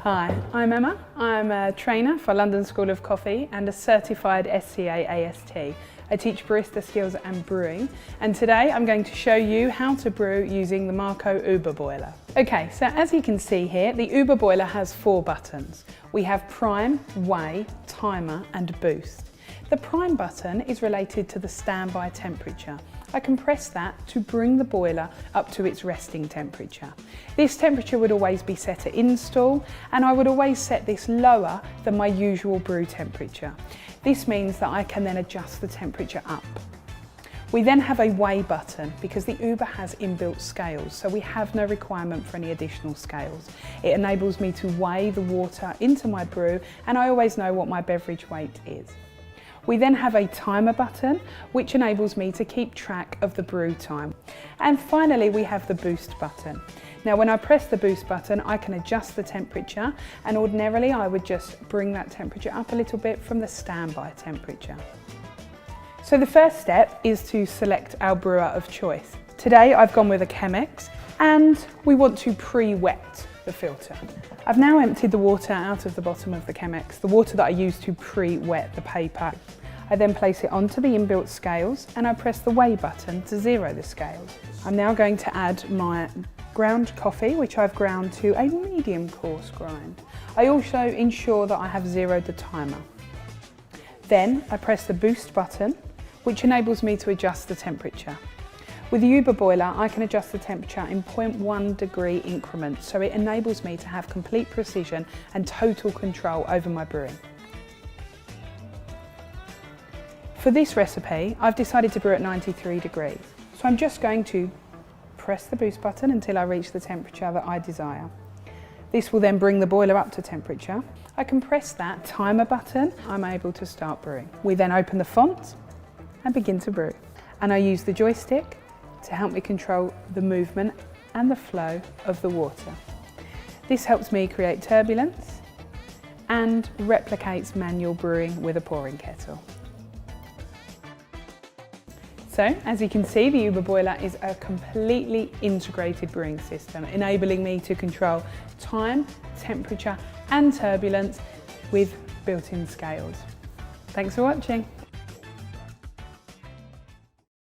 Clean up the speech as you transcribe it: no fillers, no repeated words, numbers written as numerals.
Hi, I'm Emma. I'm a trainer for London School of Coffee and a certified SCA AST. I teach barista skills and brewing, and today I'm going to show you how to brew using the Marco Uber boiler. Okay, so as you can see here, the Uber boiler has 4 buttons. We have prime, weigh, timer and boost. The prime button is related to the standby temperature. I can press that to bring the boiler up to its resting temperature. This temperature would always be set at install, and I would always set this lower than my usual brew temperature. This means that I can then adjust the temperature up. We then have a weigh button because the Uber has inbuilt scales, so we have no requirement for any additional scales. It enables me to weigh the water into my brew, and I always know what my beverage weight is. We then have a timer button, which enables me to keep track of the brew time. And finally, we have the boost button. Now, when I press the boost button, I can adjust the temperature, and ordinarily I would just bring that temperature up a little bit from the standby temperature. So the first step is to select our brewer of choice. Today I've gone with a Chemex, and we want to pre-wet the filter. I've now emptied the water out of the bottom of the Chemex, the water that I used to pre-wet the paper. I then place it onto the inbuilt scales, and I press the weigh button to zero the scales. I'm now going to add my ground coffee, which I've ground to a medium coarse grind. I also ensure that I have zeroed the timer. Then I press the boost button, which enables me to adjust the temperature. With the Uber boiler, I can adjust the temperature in 0.1 degree increments, so it enables me to have complete precision and total control over my brewing. For this recipe, I've decided to brew at 93 degrees. So I'm just going to press the boost button until I reach the temperature that I desire. This will then bring the boiler up to temperature. I can press that timer button. I'm able to start brewing. We then open the font and begin to brew. And I use the joystick to help me control the movement and the flow of the water. This helps me create turbulence and replicates manual brewing with a pouring kettle. So, as you can see, the Uber boiler is a completely integrated brewing system, enabling me to control time, temperature and turbulence with built-in scales. Thanks for watching.